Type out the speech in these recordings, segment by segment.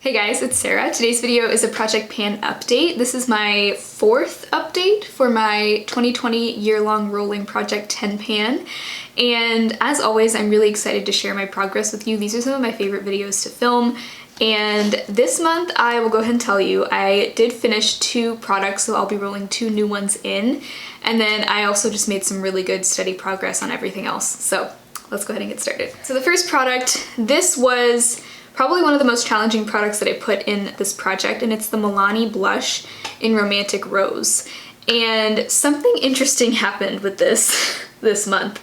Hey guys, it's Sarah. Today's video is a project pan update. This is my 4th update for my 2020 year-long rolling project 10 pan. And as always, I'm really excited to share my progress with you. These are some of my favorite videos to film. And this month, I will go ahead and tell you, I did finish 2 products, so I'll be rolling 2 new ones in. And then I also just made some really good steady progress on everything else. So let's go ahead and get started. So the first product, this was probably one of the most challenging products that I put in this project, and it's the Milani blush in Romantic Rose. And something interesting happened with this month.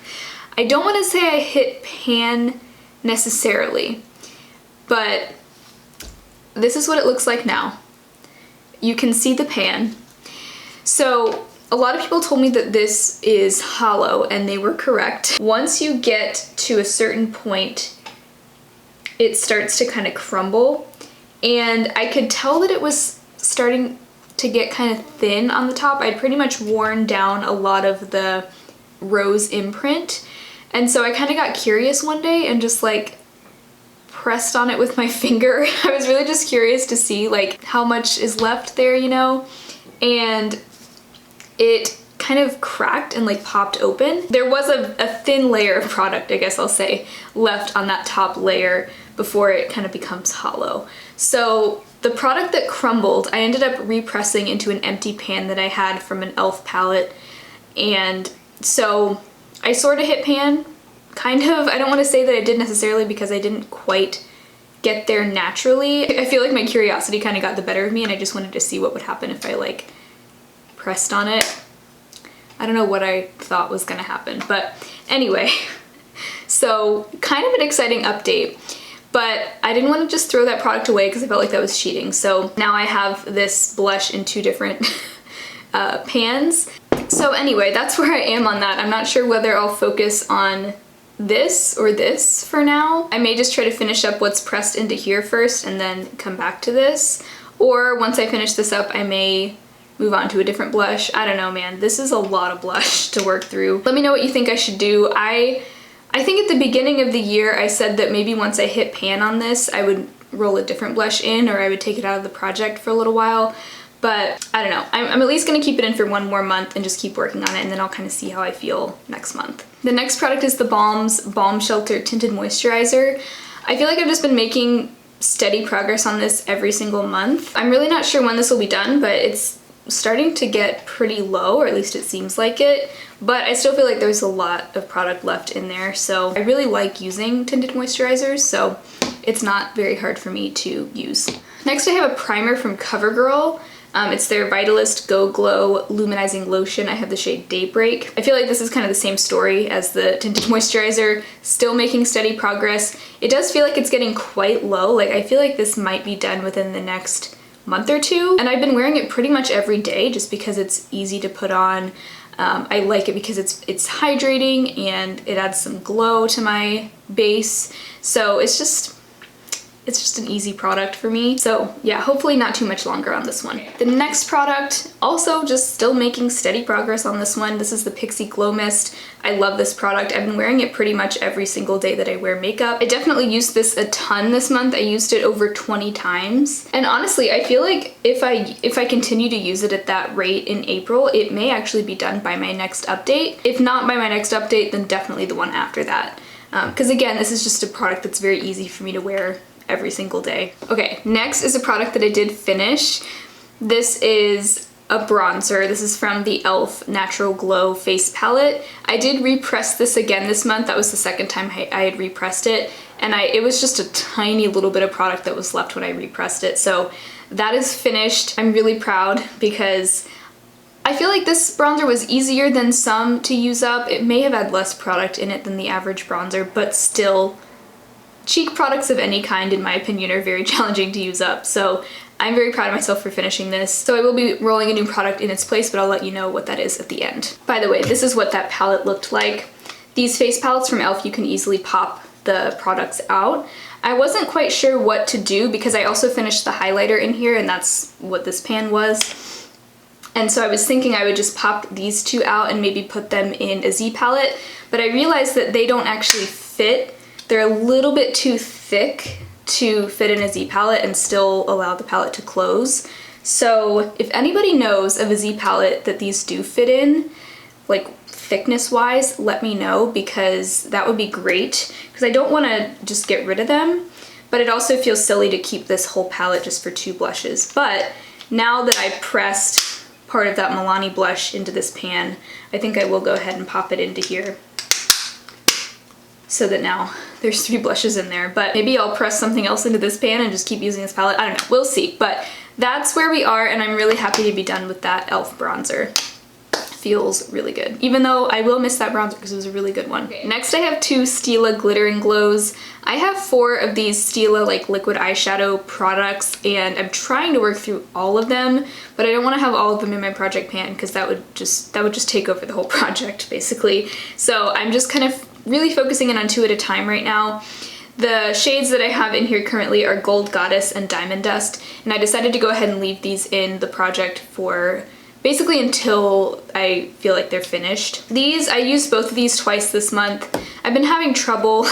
I don't want to say I hit pan necessarily, but this is what it looks like now. You can see the pan. So a lot of people told me that this is hollow, and they were correct. Once you get to a certain point, it starts to kind of crumble, and I could tell that it was starting to get kind of thin on the top. I'd pretty much worn down a lot of the rose imprint, and so I kind of got curious one day and just like pressed on it with my finger. I was really just curious to see like how much is left there, you know, and it kind of cracked and like popped open. There was a thin layer of product, I guess I'll say, left on that top layer before it kind of becomes hollow. So the product that crumbled, I ended up repressing into an empty pan that I had from an E.L.F palette. And so I sort of hit pan, kind of. I don't want to say that I did necessarily because I didn't quite get there naturally. I feel like my curiosity kind of got the better of me, and I just wanted to see what would happen if I like pressed on it. I don't know what I thought was gonna happen, but anyway, so kind of an exciting update, but I didn't want to just throw that product away because I felt like that was cheating. So now I have this blush in 2 different pans. So anyway, that's where I am on that. I'm not sure whether I'll focus on this or this for now. I may just try to finish up what's pressed into here first and then come back to this. Or once I finish this up, I may move on to a different blush. I don't know, man. This is a lot of blush to work through. Let me know what you think I should do. I think at the beginning of the year, I said that maybe once I hit pan on this, I would roll a different blush in, or I would take it out of the project for a little while. But I don't know. I'm at least gonna keep it in for 1 more month and just keep working on it, and then I'll kind of see how I feel next month. The next product is the Balm's BALMSHELTER Tinted Moisturizer. I feel like I've just been making steady progress on this every single month. I'm really not sure when this will be done, but it's starting to get pretty low, or at least it seems like it, but I still feel like there's a lot of product left in there. So I really like using tinted moisturizers, so it's not very hard for me to use. Next I have a primer from COVERGIRL. It's their Vitalist Go Glow Luminizing Lotion. I have the shade Daybreak. I feel like this is kind of the same story as the tinted moisturizer, still making steady progress. It does feel like it's getting quite low. Like I feel like this might be done within the next month or 2, and I've been wearing it pretty much every day just because it's easy to put on. I like it because it's hydrating and it adds some glow to my base, so it's just an easy product for me. So yeah, hopefully not too much longer on this one. The next product, also just still making steady progress on this one. This is the Pixi Glow Mist. I love this product. I've been wearing it pretty much every single day that I wear makeup. I definitely used this a ton this month. I used it over 20 times. And honestly, I feel like if I continue to use it at that rate in April, it may actually be done by my next update. If not by my next update, then definitely the one after that. Because again, this is just a product that's very easy for me to wear every single day. Okay, next is a product that I did finish. This is a bronzer. This is from the E.L.F Natural Glow Face Palette. I did repress this again this month. That was the second time I had repressed it, and it was just a tiny little bit of product that was left when I repressed it. So that is finished. I'm really proud because I feel like this bronzer was easier than some to use up. It may have had less product in it than the average bronzer, but still, cheek products of any kind, in my opinion, are very challenging to use up. So I'm very proud of myself for finishing this. So I will be rolling a new product in its place, but I'll let you know what that is at the end. By the way, this is what that palette looked like. These face palettes from E.L.F, you can easily pop the products out. I wasn't quite sure what to do because I also finished the highlighter in here, and that's what this pan was. And so I was thinking I would just pop these 2 out and maybe put them in a Z palette, but I realized that they don't actually fit. They're a little bit too thick to fit in a Z palette and still allow the palette to close. So if anybody knows of a Z palette that these do fit in, like thickness wise, let me know, because that would be great, because I don't want to just get rid of them, but it also feels silly to keep this whole palette just for 2 blushes. But now that I pressed part of that Milani blush into this pan, I think I will go ahead and pop it into here, so that now there's 3 blushes in there. But maybe I'll press something else into this pan and just keep using this palette. I don't know, we'll see. But that's where we are, and I'm really happy to be done with that e.l.f. bronzer. Feels really good, even though I will miss that bronzer because it was a really good one. Okay. Next I have 2 Stila Glitter and Glows. I have 4 of these Stila like liquid eyeshadow products, and I'm trying to work through all of them, but I don't want to have all of them in my project pan because that would just take over the whole project basically. So I'm just kind of really focusing in on 2 at a time right now. The shades that I have in here currently are Gold Goddess and Diamond Dust, and I decided to go ahead and leave these in the project for basically until I feel like they're finished. These, I used both of these twice this month. I've been having trouble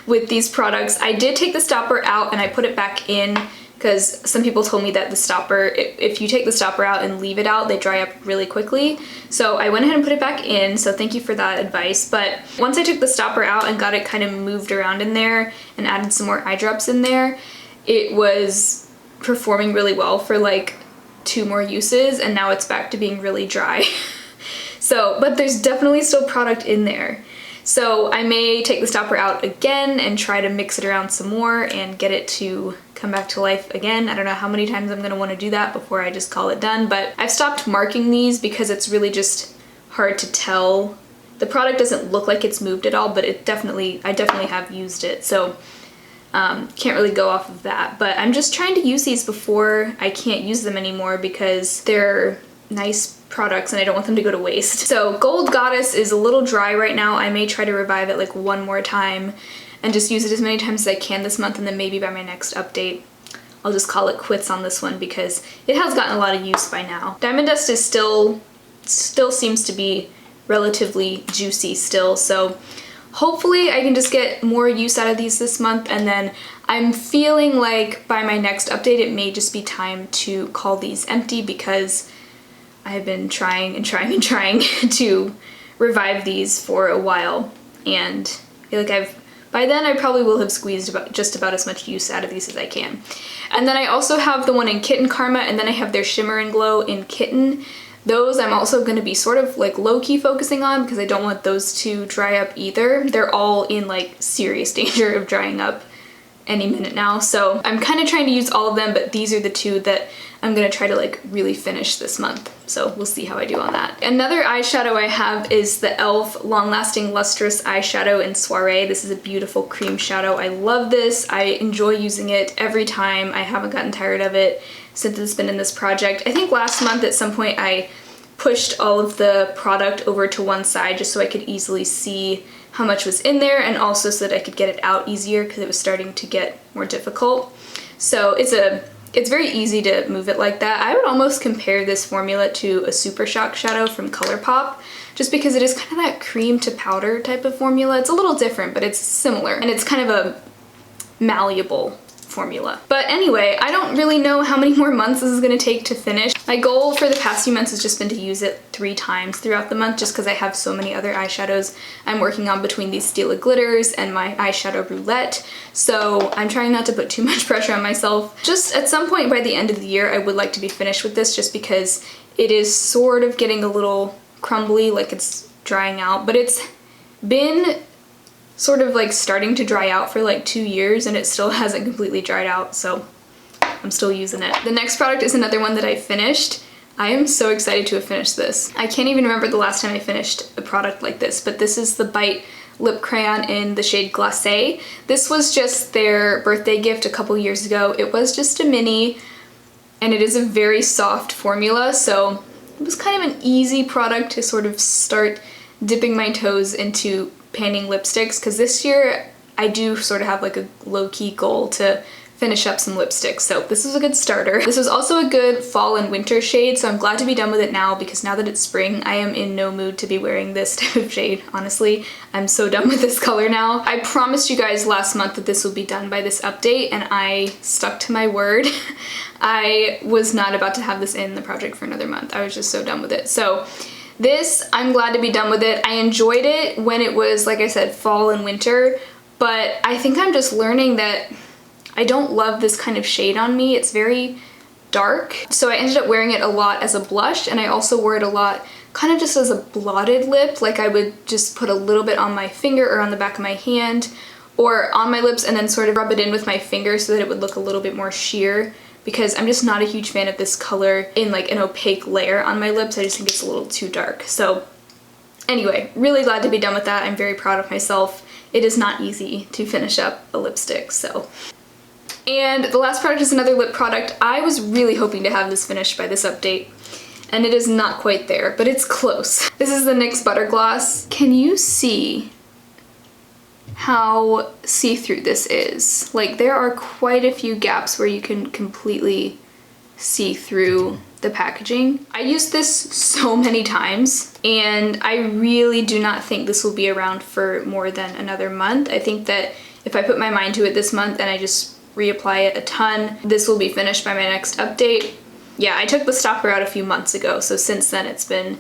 with these products. I did take the stopper out and I put it back in because some people told me that the stopper, if you take the stopper out and leave it out, they dry up really quickly. So I went ahead and put it back in, so thank you for that advice. But once I took the stopper out and got it kind of moved around in there and added some more eye drops in there, it was performing really well for like 2 more uses, and now it's back to being really dry. So, but there's definitely still product in there. So I may take the stopper out again and try to mix it around some more and get it to come back to life again. I don't know how many times I'm gonna wanna do that before I just call it done, but I've stopped marking these because it's really just hard to tell. The product doesn't look like it's moved at all, but I definitely have used it. So can't really go off of that, but I'm just trying to use these before I can't use them anymore because they're nice products and I don't want them to go to waste. So Gold Goddess is a little dry right now. I may try to revive it like 1 more time and just use it as many times as I can this month, and then maybe by my next update I'll just call it quits on this one because it has gotten a lot of use by now. Diamond Dust is still seems to be relatively juicy still, so hopefully I can just get more use out of these this month, and then I'm feeling like by my next update it may just be time to call these empty because I have been trying and trying and trying to revive these for a while, and I feel like by then I probably will have squeezed just about as much use out of these as I can. And then I also have the one in Kitten Karma, and then I have their Shimmer and Glow in Kitten. Those I'm also going to be sort of like low-key focusing on because I don't want those to dry up either. They're all in like serious danger of drying up any minute now. So I'm kind of trying to use all of them, but these are the 2 that I'm going to try to like really finish this month. So we'll see how I do on that. Another eyeshadow I have is the e.l.f. Long Lasting Lustrous Eyeshadow in Soiree. This is a beautiful cream shadow. I love this. I enjoy using it every time. I haven't gotten tired of it since it's been in this project. I think last month at some point I pushed all of the product over to one side just so I could easily see how much was in there, and also so that I could get it out easier because it was starting to get more difficult. So it's very easy to move it like that. I would almost compare this formula to a Super Shock shadow from ColourPop, just because it is kind of that cream to powder type of formula. It's a little different, but it's similar, and it's kind of a malleable formula. But anyway, I don't really know how many more months this is going to take to finish. My goal for the past few months has just been to use it 3 times throughout the month, just because I have so many other eyeshadows I'm working on between these Stila glitters and my eyeshadow roulette. So I'm trying not to put too much pressure on myself. Just at some point by the end of the year I would like to be finished with this, just because it is sort of getting a little crumbly, like it's drying out, but it's been sort of like starting to dry out for like 2 years and it still hasn't completely dried out, so I'm still using it. The next product is another one that I finished. I am so excited to have finished this. I can't even remember the last time I finished a product like this, but this is the Bite Lip Crayon in the shade Glacé. This was just their birthday gift a couple years ago. It was just a mini, and it is a very soft formula, so it was kind of an easy product to sort of start dipping my toes into panning lipsticks, because this year I do sort of have like a low-key goal to finish up some lipsticks. So this is a good starter. This was also a good fall and winter shade, so I'm glad to be done with it now because now that it's spring, I am in no mood to be wearing this type of shade, honestly. I'm so done with this color now. I promised you guys last month that this would be done by this update, and I stuck to my word. I was not about to have this in the project for another month. I was just so done with it. So this, I'm glad to be done with it. I enjoyed it when it was, like I said, fall and winter, but I think I'm just learning that I don't love this kind of shade on me. It's very dark. So I ended up wearing it a lot as a blush, and I also wore it a lot kind of just as a blotted lip. Like I would just put a little bit on my finger or on the back of my hand or on my lips and then sort of rub it in with my finger so that it would look a little bit more sheer, because I'm just not a huge fan of this color in like an opaque layer on my lips. I just think it's a little too dark. So anyway, really glad to be done with that. I'm very proud of myself. It is not easy to finish up a lipstick, so. And the last product is another lip product. I was really hoping to have this finished by this update, and it is not quite there, but it's close. This is the NYX Butter Gloss. Can you see how see-through this is? Like, there are quite a few gaps where you can completely see through the packaging. I used this so many times, and I really do not think this will be around for more than another month. I think that if I put my mind to it this month and I just reapply it a ton, this will be finished by my next update. Yeah, I took the stopper out a few months ago, so since then it's been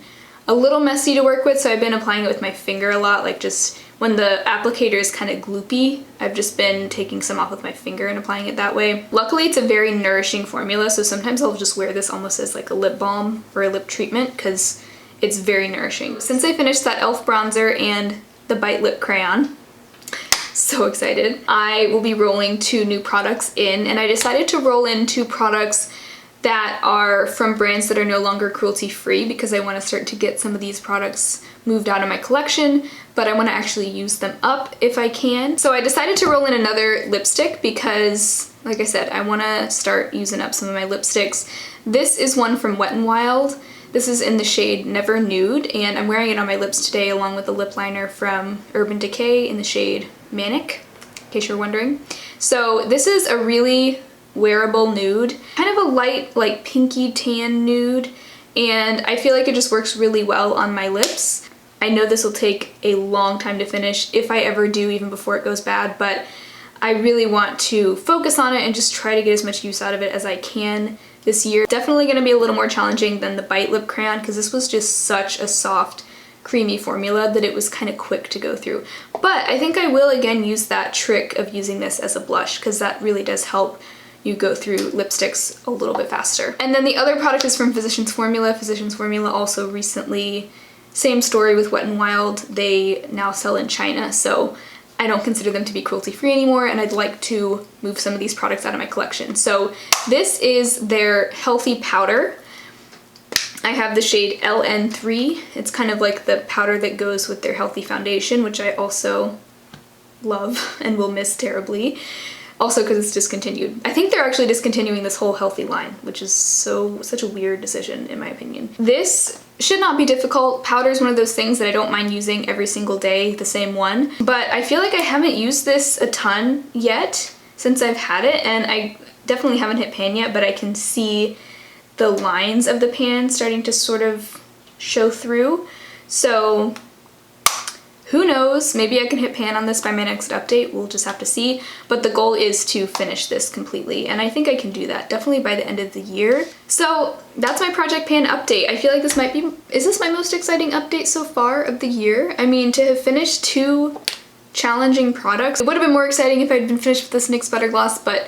a little messy to work with, so I've been applying it with my finger a lot, like just when the applicator is kind of gloopy, I've just been taking some off with my finger and applying it that way. Luckily, it's a very nourishing formula, so sometimes I'll just wear this almost as like a lip balm or a lip treatment because it's very nourishing. Since I finished that E.L.F. bronzer and the Bite Lip Crayon, so excited, I will be rolling 2 new products in, and I decided to roll in 2 products that are from brands that are no longer cruelty free because I want to start to get some of these products moved out of my collection, but I want to actually use them up if I can. So I decided to roll in another lipstick because, like I said, I want to start using up some of my lipsticks. This is one from Wet n Wild. This is in the shade Never Nude, and I'm wearing it on my lips today along with a lip liner from Urban Decay in the shade Manic, in case you're wondering. So this is a really wearable nude, kind of a light like pinky tan nude, and I feel like it just works really well on my lips. I know this will take a long time to finish if I ever do, even before it goes bad, but I really want to focus on it and just try to get as much use out of it as I can this year. Definitely going to be a little more challenging than the Bite Lip Crayon because this was just such a soft, creamy formula that it was kind of quick to go through. But I think I will again use that trick of using this as a blush because that really does help you go through lipsticks a little bit faster. And then the other product is from Physicians Formula. Physicians Formula also recently, same story with Wet n Wild, they now sell in China, so I don't consider them to be cruelty free anymore, and I'd like to move some of these products out of my collection. So this is their Healthy Powder. I have the shade LN3. It's kind of like the powder that goes with their Healthy Foundation, which I also love and will miss terribly. Also because it's discontinued. I think they're actually discontinuing this whole Healthy line, which is such a weird decision in my opinion. This should not be difficult. Powder is one of those things that I don't mind using every single day, the same one. But I feel like I haven't used this a ton yet since I've had it, and I definitely haven't hit pan yet, but I can see the lines of the pan starting to sort of show through. So who knows, maybe I can hit pan on this by my next update, we'll just have to see. But the goal is to finish this completely, and I think I can do that, definitely by the end of the year. So that's my Project Pan update. I feel like this might be, is this my most exciting update so far of the year? I mean, to have finished 2 challenging products, it would have been more exciting if I'd been finished with this NYX Butter Gloss, but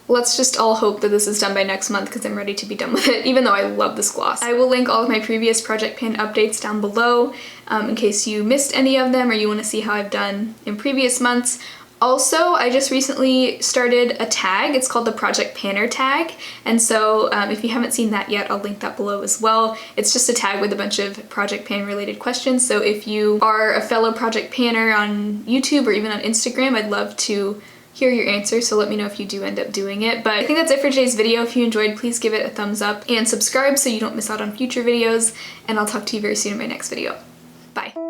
let's just all hope that this is done by next month because I'm ready to be done with it, even though I love this gloss. I will link all of my previous Project Pan updates down below in case you missed any of them or you want to see how I've done in previous months. Also, I just recently started a tag. It's called the Project Panner tag, and so if you haven't seen that yet, I'll link that below as well. It's just a tag with a bunch of Project Pan related questions, so if you are a fellow Project Panner on YouTube or even on Instagram, I'd love to hear your answers, so let me know if you do end up doing it. But I think that's it for today's video. If you enjoyed, please give it a thumbs up and subscribe so you don't miss out on future videos, and I'll talk to you very soon in my next video. Bye.